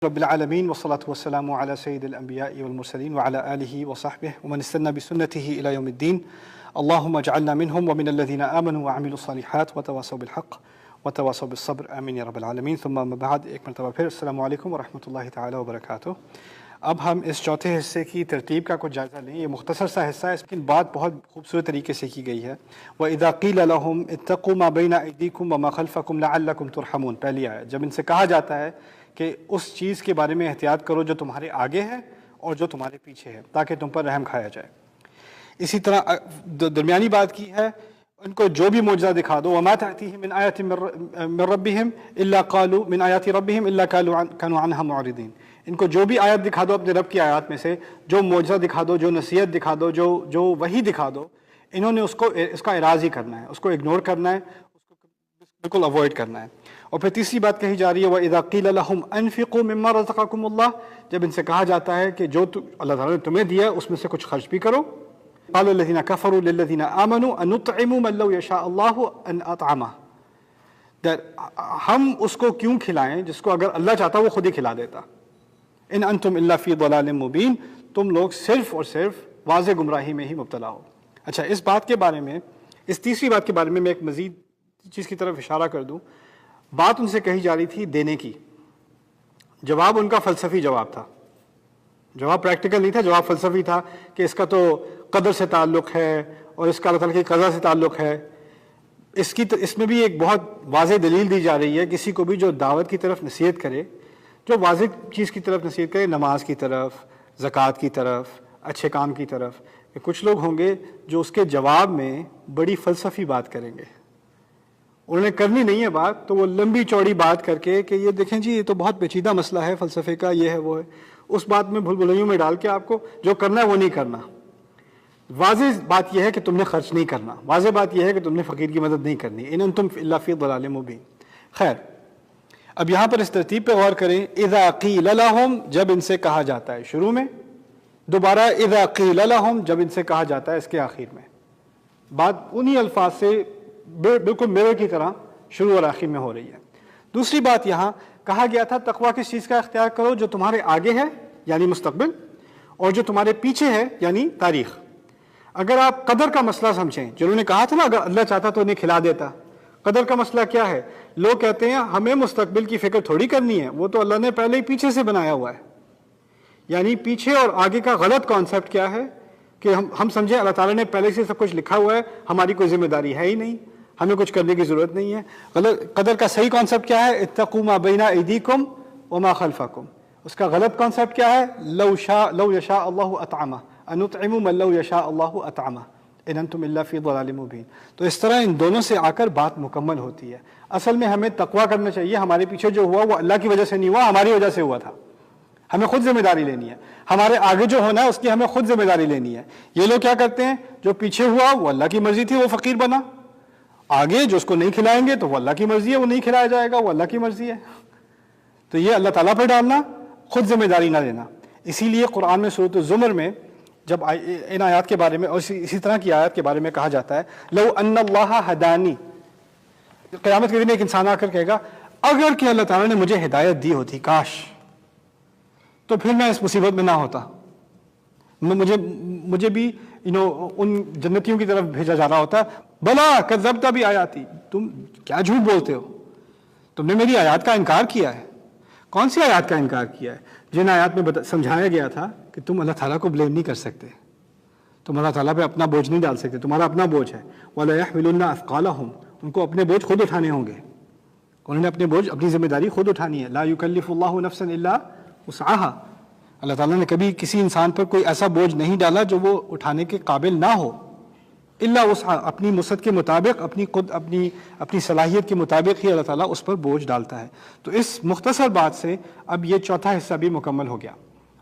رب العالمين والصلاة والسلام على سيد الأنبياء والمرسلين وعلى آله وصحبه ومن استنى بسنته إلى يوم الدين. اللهم اجعلنا منهم ومن الذين آمنوا وعملوا الصالحات وتواصوا بالحق وتواصوا بالصبر آمین یا رب العالمین. ثم اما بعد، ایک مرتبہ پھر السلام علیکم ورحمۃ اللہ تعالی وبرکاتہ. اب ہم اس چوتھے حصے کی ترتیب کا کچھ جائزہ لیں. یہ مختصر سا حصہ ہے، اس کی بات بہت خوبصورت طریقے سے کی گئی ہے. وَإِذَا قِيلَ لَهُمْ اتَّقُوا مَا بَيْنَ أَيْدِيكُمْ وَمَا خَلْفَكُمْ لَعَلَّكُمْ تُرْحَمُونَ. پہلی آیت، جب ان سے کہا جاتا ہے کہ اس چیز کے بارے میں احتیاط کرو جو تمہارے آگے ہے اور جو تمہارے پیچھے ہے، تاکہ تم پر رحم کھایا جائے. اسی طرح درمیانی بات کی ہے، ان کو جو بھی معجزہ دکھا دو، وَمَا تَأْتِيهِم مِّنْ آيَةٍ مِّن رَّبِّهِمْ إِلَّا قَالُوا مِنْ آيَاتِ رَبِّهِمْ إِلَّا كَانُوا عَنْهَا مُعْرِضِينَ. ان کو جو بھی آیت دکھا دو اپنے رب کی آیات میں سے، جو معجزہ دکھا دو، جو نصیحت دکھا دو، جو وحی دکھا دو، انہوں نے اس کا اعراض ہی کرنا ہے، اس کو اگنور کرنا ہے، اس کو بالکل اوائڈ کرنا ہے. اور پھر تیسری بات کہی جا رہی ہے، وَإِذَا قِيلَ لَهُمْ أَنفِقُوا مِمَّا رَزَقَكُمُ اللَّهُ. جب ان سے کہا جاتا ہے کہ جو اللہ تعالیٰ نے تمہیں دیا ہے اس میں سے کچھ خرچ بھی کرو. قَالَ الَّذِينَ كَفَرُوا لِلَّذِينَ آمَنُوا أَنُطْعِمُ مَن لَّوْ يَشَاءُ اللَّهُ أَنْ أَطْعَمَهُ. ہم اس کو کیوں کھلائیں جس کو اگر اللہ چاہتا وہ خود ہی کھلا دیتا. ان انتم الا فی ضلال مبین. تم لوگ صرف اور صرف واضح گمراہی میں ہی مبتلا ہو. اچھا، اس بات کے بارے میں، اس تیسری بات کے بارے میں ایک مزید چیز کی طرف اشارہ کر دوں. بات ان سے کہی جا رہی تھی دینے کی. جواب ان کا فلسفی جواب تھا، جواب پریکٹیکل نہیں تھا، جواب فلسفی تھا کہ اس کا تو قدر سے تعلق ہے اور اس کا اللہ تعالیٰ کی قضا سے تعلق ہے. اس میں بھی ایک بہت واضح دلیل دی جا رہی ہے. کسی کو بھی جو دعوت کی طرف نصیحت کرے، جو واضح چیز کی طرف نصیحت کرے، نماز کی طرف، زکوٰۃ کی طرف، اچھے کام کی طرف، کہ کچھ لوگ ہوں گے جو اس کے جواب میں بڑی فلسفی بات کریں گے. انہوں نے کرنی نہیں ہے بات، تو وہ لمبی چوڑی بات کر کے کہ یہ دیکھیں جی یہ تو بہت پیچیدہ مسئلہ ہے فلسفے کا، یہ ہے وہ ہے، اس بات میں بھول بھلائیوں میں ڈال کے آپ کو جو کرنا ہے وہ نہیں کرنا. واضح بات یہ ہے کہ تم نے خرچ نہیں کرنا، واضح بات یہ ہے کہ تم نے فقیر کی مدد نہیں کرنی. ان انتم الا فی ضلال مبین. خیر، اب یہاں پر اس ترتیب پہ غور کریں. اذا قیل لہم، جب ان سے کہا جاتا ہے شروع میں، دوبارہ اذا قیل لہم جب ان سے کہا جاتا ہے اس کے آخر میں. بات انہی الفاظ سے بالکل میرے کی طرح شروع اور آخر میں ہو رہی ہے. دوسری بات، یہاں کہا گیا تھا تقویٰ کس چیز کا اختیار کرو؟ جو تمہارے آگے ہے یعنی مستقبل، اور جو تمہارے پیچھے ہے یعنی تاریخ. اگر آپ قدر کا مسئلہ سمجھیں، جنہوں نے کہا تھا نا اگر اللہ چاہتا تو انہیں کھلا دیتا، قدر کا مسئلہ کیا ہے؟ لوگ کہتے ہیں ہمیں مستقبل کی فکر تھوڑی کرنی ہے، وہ تو اللہ نے پہلے ہی پیچھے سے بنایا ہوا ہے. یعنی پیچھے اور آگے کا غلط کانسیپٹ کیا ہے کہ ہم سمجھیں اللہ تعالیٰ نے پہلے سے سب کچھ لکھا ہوا ہے، ہماری کوئی ذمہ داری ہے ہی نہیں، ہمیں کچھ کرنے کی ضرورت نہیں ہے. قدر کا صحیح کانسیپٹ کیا ہے؟ اتقوا ما بین ایدیکم وما خلفکم. اس کا غلط کانسیپٹ کیا ہے؟ لو یشاء اللہ اطعمہ، انطعم من لو یشاء اللہ اطعمہ ان انتم الا فی ضلال مبین. تو اس طرح ان دونوں سے آ کر بات مکمل ہوتی ہے. اصل میں ہمیں تقویٰ کرنا چاہیے. ہمارے پیچھے جو ہوا وہ اللہ کی وجہ سے نہیں ہوا، ہماری وجہ سے ہوا تھا. ہمیں خود ذمہ داری لینی ہے. ہمارے آگے جو ہونا ہے اس کی ہمیں خود ذمہ داری لینی ہے. یہ لوگ کیا کرتے ہیں، جو پیچھے ہوا وہ اللہ کی مرضی تھی، وہ فقیر بنا. آگے جو اس کو نہیں کھلائیں گے تو وہ اللہ کی مرضی ہے، وہ نہیں کھلایا جائے گا، وہ اللہ کی مرضی ہے. تو یہ اللہ تعالیٰ پہ ڈالنا، خود ذمہ داری نہ لینا. اسی لیے قرآن میں سورۃ الزمر میں جب ان آیات کے بارے میں اور اسی طرح کی آیات کے بارے میں کہا جاتا ہے، لو ان اللہ ہدانی، قیامت کے دن ایک انسان آ کر کہے گا اگر کہ اللہ تعالیٰ نے مجھے ہدایت دی ہوتی کاش، تو پھر میں اس مصیبت میں نہ ہوتا، مجھے بھی ان جنتیوں کی طرف بھیجا جا رہا ہوتا. بلا کذبت بھی آیاتی، تم کیا جھوٹ بولتے ہو، تم نے میری آیات کا انکار کیا ہے. کون سی آیات کا انکار کیا ہے؟ جن آیات میں سمجھایا گیا تھا کہ تم اللہ تعالیٰ کو بلیم نہیں کر سکتے، تم اللہ تعالیٰ پہ اپنا بوجھ نہیں ڈال سکتے، تمہارا اپنا بوجھ ہے. وَلَا يَحْمِلُنَّ أَثْقَالَهُمْ، ان کو اپنے بوجھ خود اٹھانے ہوں گے، انہوں نے اپنے بوجھ، اپنی ذمہ داری خود اٹھانی ہے. لا يكلف الله نفسا الا وسعها. اللہ تعالیٰ نے کبھی کسی انسان پر کوئی ایسا بوجھ نہیں ڈالا جو وہ اٹھانے کے قابل نہ ہو، الا وسعها، اپنی وسعت کے مطابق، اپنی صلاحیت کے مطابق ہی اللہ تعالیٰ اس پر بوجھ ڈالتا ہے. تو اس مختصر بات سے اب یہ چوتھا حصہ بھی مکمل ہو گیا.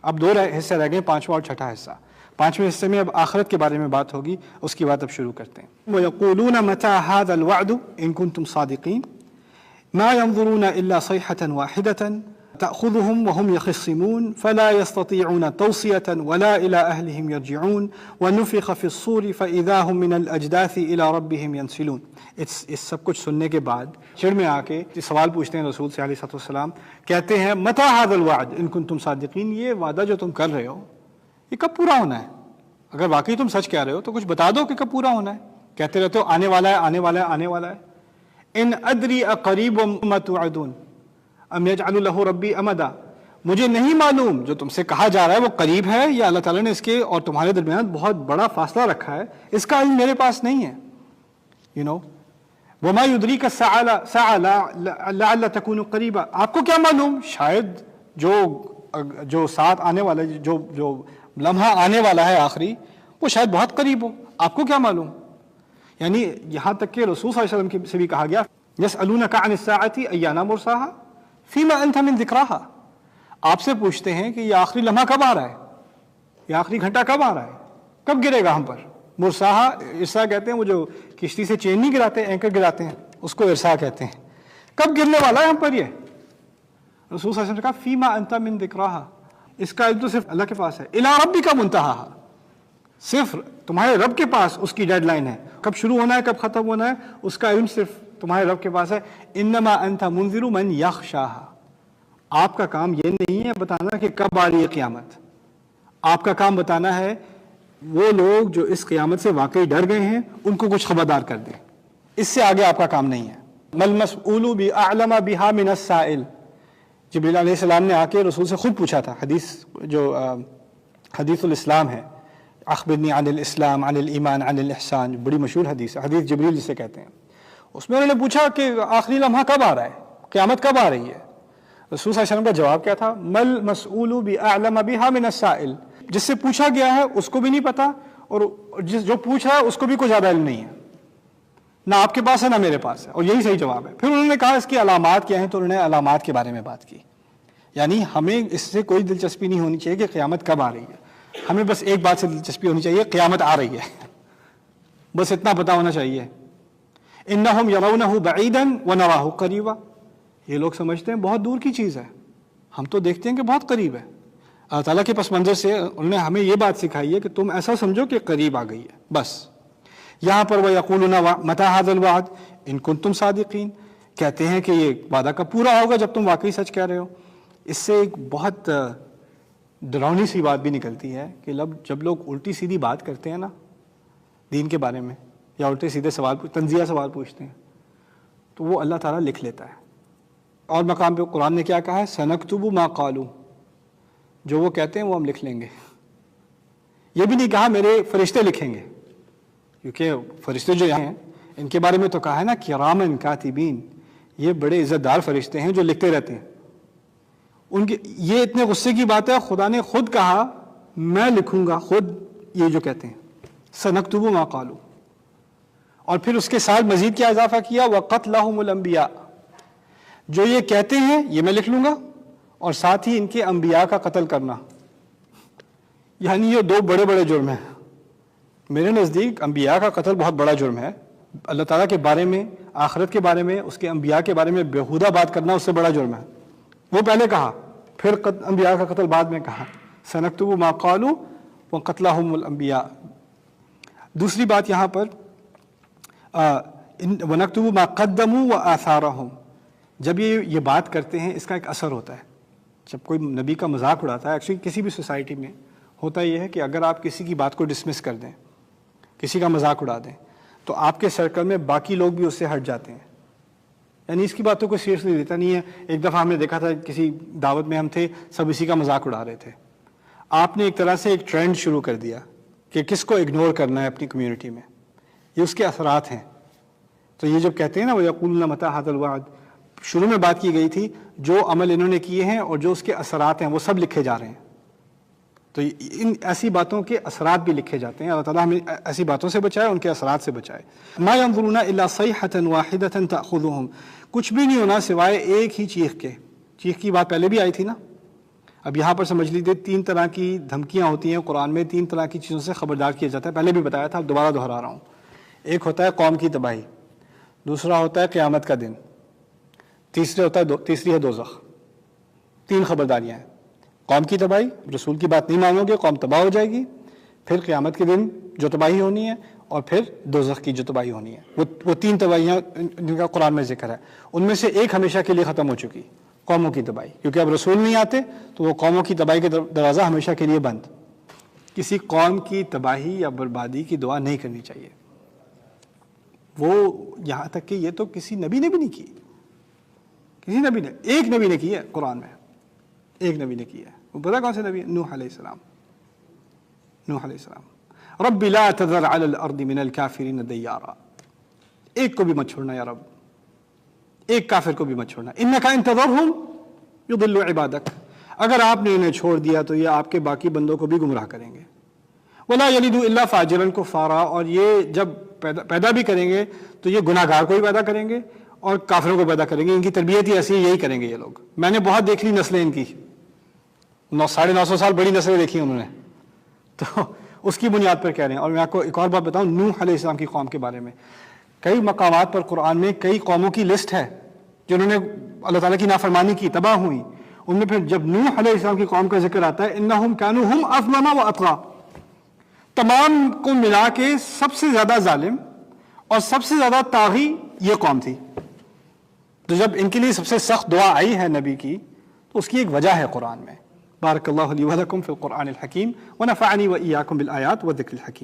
اب دو حصے رہ گئے، پانچواں اور چھٹا حصہ. پانچویں حصے میں اب آخرت کے بارے میں بات ہوگی، اس کی بات اب شروع کرتے ہیں. وَيَقُولُونَ مَتَىٰ هَٰذَا الْوَعْدُ إِن كُنتُمْ صَادِقِينَ مَا يَنظُرُونَ إِلَّا صَيْحَةً وَاحِدَةً تأخذهم وهم يخصمون فلا يستطيعون توصية ولا إلى أهلهم يرجعون ونفخ في الصور فإذا هم من الأجداث إلى ربهم ينسلون. اس سب کچھ سننے کے بعد چڑ میں آ کے سوال پوچھتے ہیں رسول صلی اللہ علیہ وسلم، کہتے ہیں متى هذا الوعد ان کنتم صادقین، یہ وعدہ جو تم کر رہے ہو یہ کب پورا ہونا ہے؟ اگر واقعی تم سچ کہہ رہے ہو تو کچھ بتا دو کہ کب پورا ہونا ہے. کہتے رہتے ہو آنے والا ہے آنے والا ہے آنے والا ہے. ان ادری اقریب ما توعدون ام یجعل له ربی امدا، مجھے نہیں معلوم جو تم سے کہا جا رہا ہے وہ قریب ہے یا اللہ تعالیٰ نے اس کے اور تمہارے درمیان بہت بڑا فاصلہ رکھا ہے، اس کا علم میرے پاس نہیں ہے. یو نو وما یدریک الساعة لعل تکون قریبا، آپ کو کیا معلوم شاید جو ساتھ آنے والا جو لمحہ آنے والا ہے آخری وہ شاید بہت قریب ہو، آپ کو کیا معلوم. یعنی یہاں تک کہ رسول صلی اللہ علیہ وسلم سے بھی کہا گیا یسألونک عن الساعة ایان مرساہا فیما انت من ذکراہا، آپ سے پوچھتے ہیں کہ یہ آخری لمحہ کب آ رہا ہے، یہ آخری گھنٹہ کب آ رہا ہے، کب گرے گا ہم پر. مرساہا ارسا کہتے ہیں وہ جو کشتی سے چین نہیں گراتے اینکر گراتے ہیں اس کو ارسا کہتے ہیں. کب گرنے والا ہے ہم پر یہ؟ رسول صلی اللہ علیہ وسلم نے کہا فیما انت من ذکراہا، اس کا علم تو صرف اللہ کے پاس ہے. الی ربک منتہاہا، صرف تمہارے رب کے پاس اس کی ڈیڈ لائن ہے، کب شروع ہونا ہے کب ختم ہونا ہے اس کا علم صرف تمہارے رب کے پاس ہے. انما انت منذر من یخشاہا، آپ کا کام یہ نہیں ہے بتانا کہ کب آ رہی ہے قیامت، آپ کا کام بتانا ہے وہ لوگ جو اس قیامت سے واقعی ڈر گئے ہیں ان کو کچھ خبردار کر دیں، اس سے آگے آپ کا کام نہیں ہے. مل مسئول باعلم بها من السائل، جبریل علیہ السلام نے آ کے رسول سے خود پوچھا تھا، حدیث جو حدیث الاسلام ہے، اخبرنی عن الاسلام عن الایمان عن الاحسان، بڑی مشہور حدیث ہے، حدیث جبریل جسے کہتے ہیں. اس میں انہوں نے پوچھا کہ آخری لمحہ کب آ رہا ہے، قیامت کب آ رہی ہے. رسول صلی اللہ علیہ وسلم کا جواب کیا تھا؟ مل مسئول باعلم بها من السائل، جس سے پوچھا گیا ہے اس کو بھی نہیں پتا اور جو پوچھ رہا ہے اس کو بھی کوئی زیادہ علم نہیں ہے، نہ آپ کے پاس ہے نہ میرے پاس ہے، اور یہی صحیح جواب ہے. پھر انہوں نے کہا اس کی علامات کیا ہیں، تو انہوں نے علامات کے بارے میں بات کی. یعنی ہمیں اس سے کوئی دلچسپی نہیں ہونی چاہیے کہ قیامت کب آ رہی ہے، ہمیں بس ایک بات سے دلچسپی ہونی چاہیے، قیامت آ رہی ہے، بس اتنا پتا ہونا چاہیے. انہم یرونہ بعیدا ونراہ قریبا، یہ لوگ سمجھتے ہیں بہت دور کی چیز ہے، ہم تو دیکھتے ہیں کہ بہت قریب ہے. اللہ تعالیٰ کے پس منظر سے انہوں نے ہمیں یہ بات سکھائی ہے کہ تم ایسا سمجھو کہ قریب آ گئی ہے بس. یہاں پر وَيَقُولُونَ مَتَى هَذَا الْوَعْدُ إِن كُنتُمْ صَادِقِينَ، کہتے ہیں کہ یہ وعدہ کب پورا ہوگا جب تم واقعی سچ کہہ رہے ہو. اس سے ایک بہت ڈراؤنی سی بات بھی نکلتی ہے کہ جب لوگ الٹی سیدھی بات کرتے ہیں نا دین کے بارے میں، یا الٹے سیدھے تنزیہ سوال پوچھتے ہیں، تو وہ اللہ تعالیٰ لکھ لیتا ہے. اور مقام پہ قرآن نے کیا کہا ہے؟ سَنَكْتُبُ مَا قَالُوا، جو وہ کہتے ہیں وہ ہم لکھ لیں گے. یہ بھی نہیں کہا میرے فرشتے لکھیں گے، کیونکہ فرشتے جو ہیں ان کے بارے میں تو کہا ہے نا کرامن کاتبین، یہ بڑے عزت دار فرشتے ہیں جو لکھتے رہتے ہیں. ان کے یہ اتنے غصے کی بات ہے، خدا نے خود کہا میں لکھوں گا، خود یہ جو کہتے ہیں سنکتب ما قالوا. اور پھر اس کے ساتھ مزید کیا اضافہ کیا؟ وقتلہم الانبیاء، جو یہ کہتے ہیں یہ میں لکھ لوں گا، اور ساتھ ہی ان کے انبیاء کا قتل کرنا. یعنی یہ دو بڑے بڑے جرم ہیں. میرے نزدیک انبیاء کا قتل بہت بڑا جرم ہے. اللہ تعالیٰ کے بارے میں، آخرت کے بارے میں، اس کے انبیاء کے بارے میں بیہودہ بات کرنا اس سے بڑا جرم ہے. وہ پہلے کہا، پھر انبیاء کا قتل بعد میں کہا. سنکتب ما قالوا وقتلہم الانبیاء. دوسری بات یہاں پر ونکتب ما قدموا وآثارہم، جب یہ بات کرتے ہیں اس کا ایک اثر ہوتا ہے. جب کوئی نبی کا مذاق اڑاتا ہے، ایکچولی کسی بھی سوسائٹی میں ہوتا یہ ہے کہ اگر آپ کسی کی بات کو ڈسمس کر دیں، کسی کا مذاق اڑا دیں، تو آپ کے سرکل میں باقی لوگ بھی اس سے ہٹ جاتے ہیں. یعنی اس کی باتوں کو سیریسلی لیتا نہیں ہے. ایک دفعہ ہم نے دیکھا تھا کسی دعوت میں ہم تھے، سب اسی کا مذاق اڑا رہے تھے. آپ نے ایک طرح سے ایک ٹرینڈ شروع کر دیا کہ کس کو اگنور کرنا ہے اپنی کمیونٹی میں. یہ اس کے اثرات ہیں. تو یہ جب کہتے ہیں نا وَيَقُولُونَ مَتَى هَذَا الْوَعْدُ، شروع میں بات کی گئی تھی جو عمل انہوں نے کیے ہیں اور جو اس کے اثرات ہیں وہ سب لکھے جا رہے ہیں. تو ان ایسی باتوں کے اثرات بھی لکھے جاتے ہیں. اللہ تعالیٰ ہمیں ایسی باتوں سے بچائے، ان کے اثرات سے بچائے. مَا يَنظُرُونَ إِلَّا صَيْحَةً وَاحِدَةً تَأْخُذُهُمْ، کچھ بھی نہیں ہونا سوائے ایک ہی چیخ کے. چیخ کی بات پہلے بھی آئی تھی نا. اب یہاں پر سمجھ لیجیے 3 طرح کی دھمکیاں ہوتی ہیں قرآن میں، 3 طرح کی چیزوں سے خبردار کیا جاتا ہے. پہلے بھی بتایا تھا، اب دوبارہ دہرا رہا ہوں. ایک ہوتا ہے قوم کی تباہی، دوسرا ہوتا ہے قیامت کا دن، تیسری ہے دوزخ. 3 خبرداریاں ہیں، قوم کی تباہی، رسول کی بات نہیں مانو گے قوم تباہ ہو جائے گی، پھر قیامت کے دن جو تباہی ہونی ہے، اور پھر دوزخ کی جو تباہی ہونی ہے۔ وہ 3 تباہیاں جن کا قرآن میں ذکر ہے، ان میں سے ایک ہمیشہ کے لیے ختم ہو چکی، قوموں کی تباہی، کیونکہ اب رسول نہیں آتے تو وہ قوموں کی تباہی کے دروازہ ہمیشہ کے لیے بند۔ کسی قوم کی تباہی یا بربادی کی دعا نہیں کرنی چاہیے، وہ یہاں تک کہ یہ تو کسی نبی نے بھی نہیں کی، کسی نبی نے، ایک نبی نے کی ہے قرآن میں، ایک نبی نے کی ہے، وہ پتہ کون سے نبی ہے؟ نوح علیہ السلام، نوح علیہ السلام۔ رب لا تذر علی الارض من الکافرین دیارا، ایک کو بھی مت چھوڑنا یا رب، ایک کافر کو بھی مت چھوڑنا، انک ان تذرہم یضلوا عبادک، اگر آپ نے انہیں چھوڑ دیا تو یہ آپ کے باقی بندوں کو بھی گمراہ کریں گے، ولا یلدوا الا فاجرا کفارا، اور یہ جب پیدا بھی کریں گے تو یہ گناہ گار کو بھی پیدا کریں گے اور کافروں کو پیدا کریں گے، ان کی تربیت ہی ایسی ہے، یہی کریں گے یہ لوگ۔ میں نے بہت دیکھ لی نسلیں ان کی، 950 سال بڑی نسلیں دیکھی انہوں نے، تو اس کی بنیاد پر کہہ رہے ہیں۔ اور میں آپ کو ایک اور بات بتاؤں نوح علیہ السلام کی قوم کے بارے میں، کئی مقامات پر قرآن میں کئی قوموں کی لسٹ ہے جنہوں نے اللہ تعالیٰ کی نافرمانی کی، تباہ ہوئی، ان میں پھر جب نوح علیہ السلام کی قوم کا ذکر آتا ہے انہم کانوا ہم اظلم و اطغیٰ، تمام کو ملا کے سب سے زیادہ ظالم اور سب سے زیادہ طاغی یہ قوم تھی۔ تو جب ان کے لیے سب سے سخت دعا آئی ہے نبی کی تو اس کی ایک وجہ ہے قرآن میں۔ بارک اللہ لی و لکم فی القرآن الحکیم ونفعنی و ایاکم بالآیات والذکر الحکیم۔